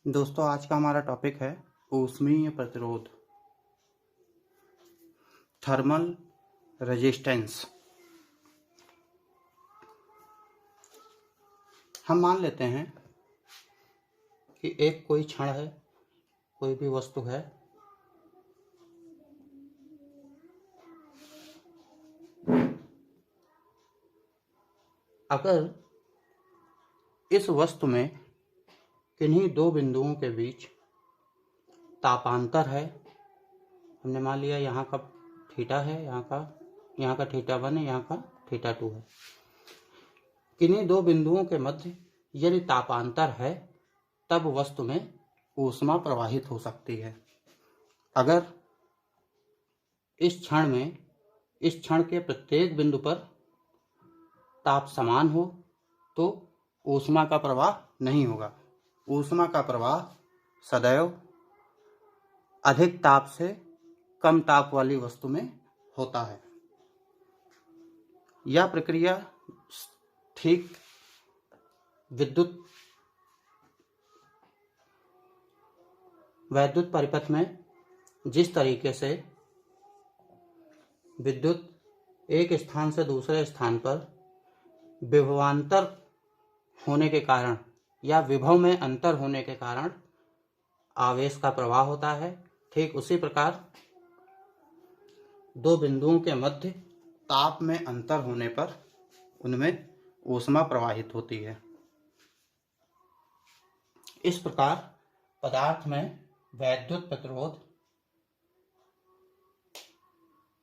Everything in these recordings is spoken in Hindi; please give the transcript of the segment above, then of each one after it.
दोस्तों, आज का हमारा टॉपिक है ऊष्मीय प्रतिरोध, थर्मल रेजिस्टेंस। हम मान लेते हैं कि एक कोई क्षण है, कोई भी वस्तु है, अगर इस वस्तु में किन्हीं दो बिंदुओं के बीच तापांतर है, हमने मान लिया यहाँ का थीटा है, यहाँ का थीटा 1 है, यहाँ का थीटा 2 है। किन्हीं दो बिंदुओं के मध्य यदि तापांतर है तब वस्तु में ऊष्मा प्रवाहित हो सकती है। अगर इस क्षण के प्रत्येक बिंदु पर ताप समान हो तो ऊष्मा का प्रवाह नहीं होगा। ऊष्मा का प्रवाह सदैव अधिक ताप से कम ताप वाली वस्तु में होता है। यह प्रक्रिया ठीक वैद्युत परिपथ में जिस तरीके से विद्युत एक स्थान से दूसरे स्थान पर विभवांतर होने के कारण या विभव में अंतर होने के कारण आवेश का प्रवाह होता है, ठीक उसी प्रकार दो बिंदुओं के मध्य ताप में अंतर होने पर उनमें ऊष्मा प्रवाहित होती है। इस प्रकार पदार्थ में वैद्युत प्रतिरोध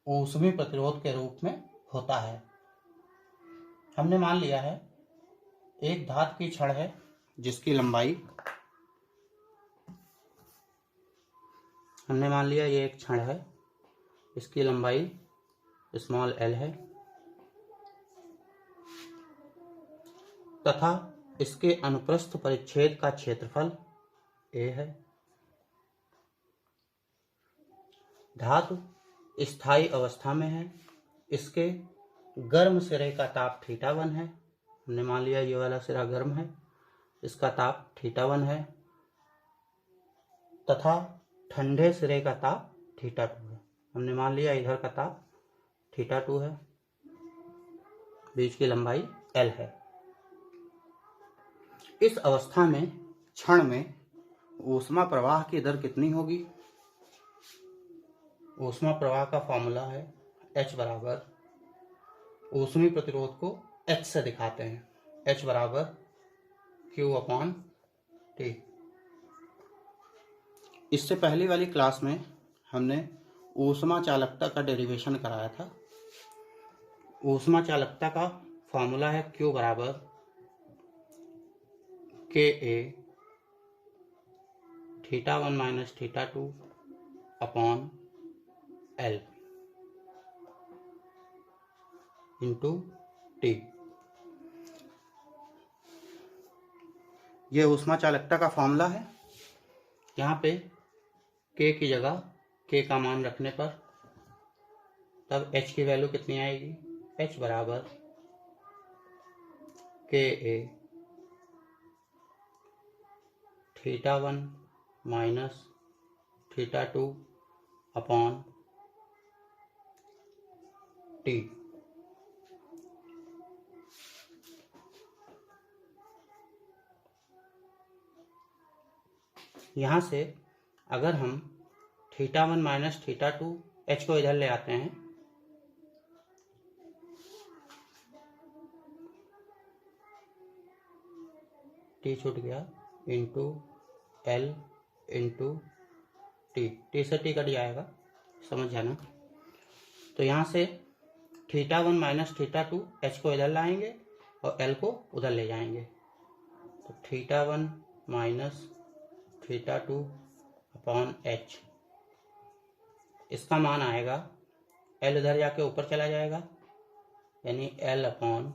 ऊष्मीय प्रतिरोध के रूप में होता है। हमने मान लिया है एक धातु की छड़ है जिसकी लंबाई, हमने मान लिया ये एक छड़ है, इसकी लंबाई स्मॉल l है तथा इसके अनुप्रस्थ परिच्छेद का क्षेत्रफल a है। धातु स्थायी अवस्था में है, इसके गर्म सिरे का ताप θ1 है, हमने मान लिया ये वाला सिरा गर्म है, इसका ताप θ1 है तथा ठंडे सिरे का ताप θ2 है, हमने मान लिया इधर का ताप θ2 है, बीच की लंबाई l है। इस अवस्था में क्षण में ऊष्मा प्रवाह की दर कितनी होगी? ऊष्मा प्रवाह का फॉर्मूला है H बराबर, ऊष्मीय प्रतिरोध को H से दिखाते हैं, H बराबर Q/T। इससे पहली वाली क्लास में हमने ऊष्मा चालकता का डेरिवेशन कराया था। ऊष्मा चालकता का फॉर्मूला है Q बराबर KA θ1 minus θ2 upon L into T। यह ऊष्मा चालकता का फॉर्मूला है। यहाँ पे K की जगह K का मान रखने पर तब H की वैल्यू कितनी आएगी? H बराबर KA θ1 माइनस θ2 अपॉन T। यहाँ से अगर हम θ1 माइनस θ2 H को इधर ले आते हैं T छूट गया into L into T, T से T कट जाएगा, समझ जाना। तो यहाँ से θ1 माइनस θ2 H को इधर लाएंगे और L को उधर ले जाएंगे, तो θ1 माइनस θ2 अपॉन H, इसका मान आएगा L इधर जाके ऊपर चला जाएगा यानी L upon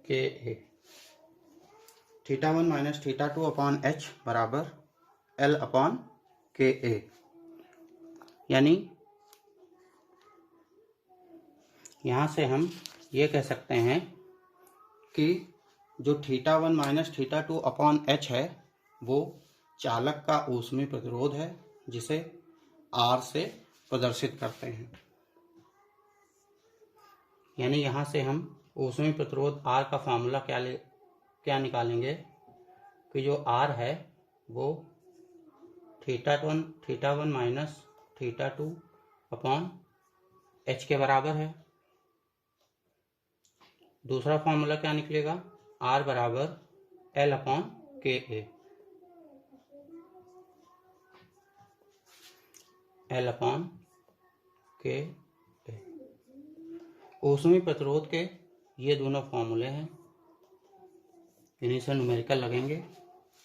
KA। θ1 minus θ2 upon H बराबर L अपॉन KA, यानी यहाँ से हम ये कह सकते हैं कि जो θ1 माइनस θ2 अपॉन H है वो चालक का ऊष्मीय प्रतिरोध है, जिसे R से प्रदर्शित करते हैं। यानी यहाँ से हम ऊष्मीय प्रतिरोध R का फॉर्मूला क्या निकालेंगे कि जो R है वो theta one minus theta two upon H के बराबर है। दूसरा फॉर्मूला क्या निकलेगा, R बराबर L अपॉन के ए, L अपॉन के ए। ऊष्मीय प्रतिरोध के ये दोनों फॉर्मूले हैं, इन्हीं से न्यूमेरिकल लगेंगे।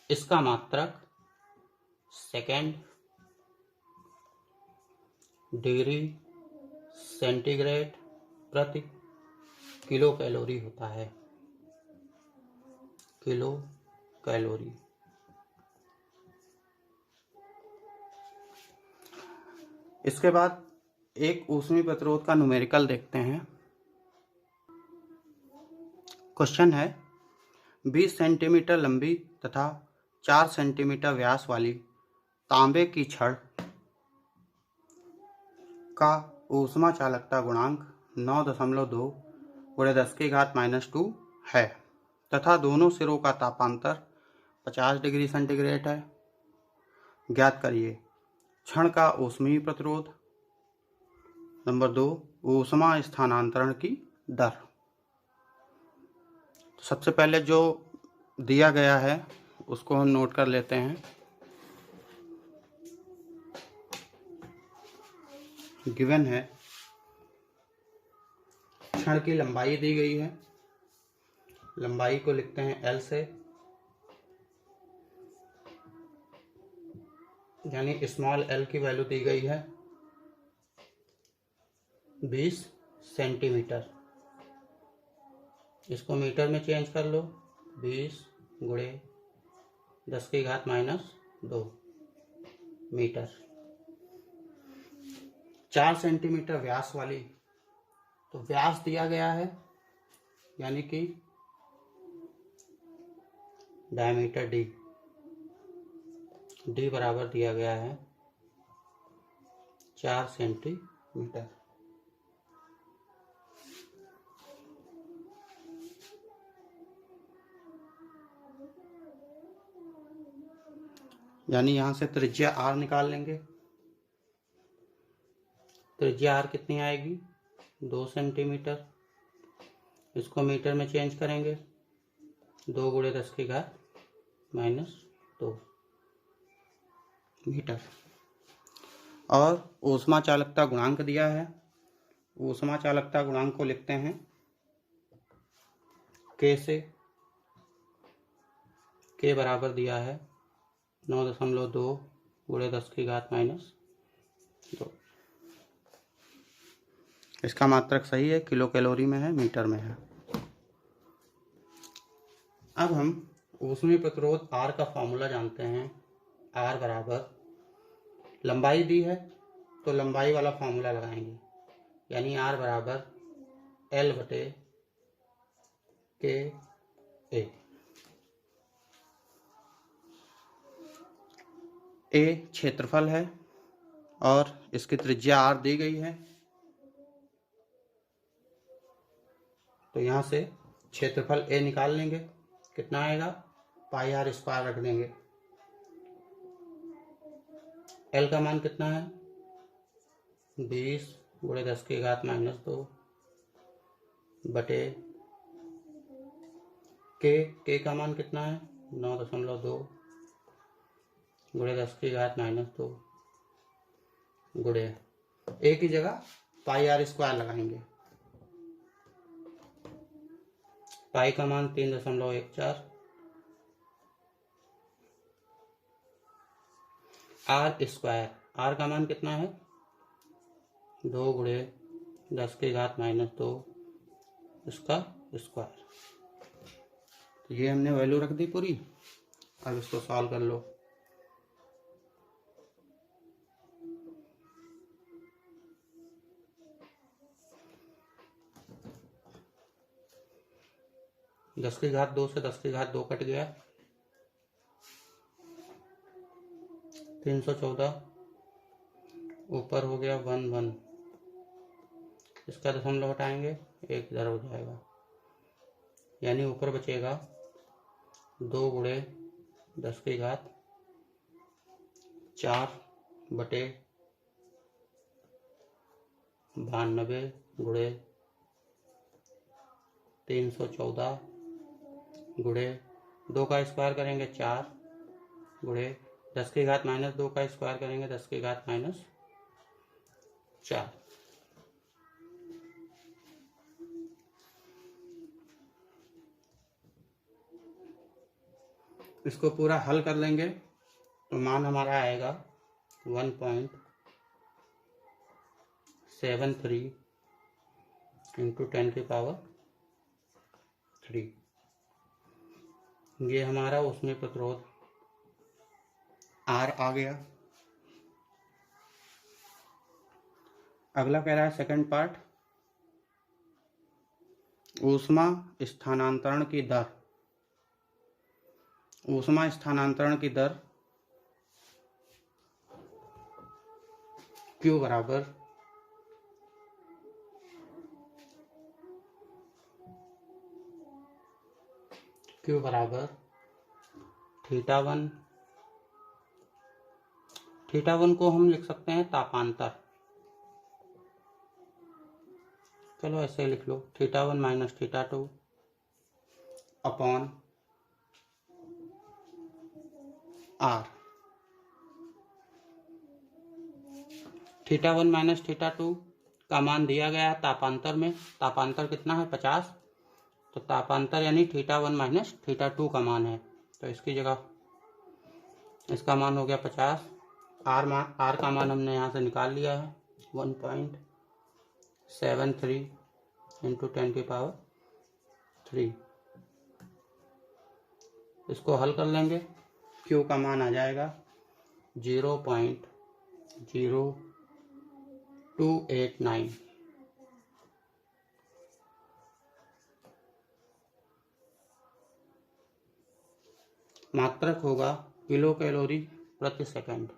इसका मात्रक सेकेंड डिग्री सेंटीग्रेड प्रति किलो कैलोरी होता है, किलो कैलोरी। इसके बाद एक ऊष्मीय प्रतिरोध का न्यूमेरिकल देखते हैं। क्वेश्चन है 20 सेंटीमीटर लंबी तथा 4 सेंटीमीटर व्यास वाली तांबे की छड़ का ऊष्मा चालकता गुणांक 9.2 × 10⁻⁻² है तथा दोनों सिरों का तापांतर 50 डिग्री सेंटीग्रेड है। ज्ञात करिए क्षण का ऊष्मीय प्रतिरोध। नंबर 2, ऊष्मा स्थानांतरण की दर। सबसे पहले जो दिया गया है उसको हम नोट कर लेते हैं। गिवन है क्षण की लंबाई दी गई है, लंबाई को लिखते हैं L से, यानी स्मॉल l की वैल्यू दी गई है 20 सेंटीमीटर। इसको मीटर में चेंज कर लो, 20 × 10⁻⁻² मीटर। 4 सेंटीमीटर व्यास वाली, तो व्यास दिया गया है यानी कि डायमीटर d बराबर दिया गया है 4 सेंटीमीटर। यानी यहाँ से त्रिज्या R निकाल लेंगे। त्रिज्या R कितनी आएगी, 2 सेंटीमीटर। इसको मीटर में चेंज करेंगे, 2 × 10⁻⁻² मीटर। और ऊष्मा चालकता गुणांक दिया है, ऊष्मा चालकता गुणांक को लिखते हैं K से। K बराबर दिया है 9.2 × 10⁻⁻²। इसका मात्रक सही है, किलो कैलोरी में है, मीटर में है। अब हम ऊष्मीय प्रतिरोध R का फॉर्मूला जानते हैं। R बराबर, लंबाई दी है तो लंबाई वाला फॉर्मूला लगाएंगे, यानी R बराबर L बटे के ए क्षेत्रफल है और इसकी त्रिज्या R दी गई है, तो यहाँ से क्षेत्रफल A निकाल लेंगे। कितना आएगा, πr² रख देंगे। L का मान कितना है, 20 × 10⁻⁻² बटे K का मान कितना है, 9.2 × 10⁻⁻² गुणे A की जगह πr² लगाएंगे। पाई का मान 3.14। R² का मान कितना है, 2 × 10⁻⁻² इसका स्क्वायर। ये हमने वैल्यू रख दी पूरी। अब इसको सॉल्व कर लो। दस की घात 2 से 10 की घात 2 कट गया, 314 ऊपर हो गया 11, इसका दशमलव हटाएंगे 1 इधर हो जाएगा, यानी ऊपर बचेगा 2 गुणे 10 की घात 4 बटे 92 गुणे 314 गुणे 2 का स्क्वायर करेंगे 4 गुणे 10 की घात -2 का स्क्वायर करेंगे 10 की घात -4। इसको पूरा हल कर लेंगे तो मान हमारा आएगा 1.73 इंटू 10⁻³ ये हमारा उसमें प्रतिरोध R आ गया। अगला कह रहा है सेकंड पार्ट, ऊष्मा स्थानांतरण की दर। ऊष्मा स्थानांतरण की दर Q बराबर θ1 को हम लिख सकते हैं तापांतर, चलो ऐसे लिख लो, θ1 माइनस θ2 अपॉन R। θ1 माइनस θ2 का मान दिया गया है तापांतर में, तापांतर कितना है 50, तो तापांतर यानी θ1 माइनस θ2 का मान है, तो इसकी जगह इसका मान हो गया 50। R का मान हमने यहाँ से निकाल लिया है 1.73 इंटू 10⁻³। इसको हल कर लेंगे, Q का मान आ जाएगा 0.0289। मात्रक होगा किलो कैलोरी प्रति सेकंड।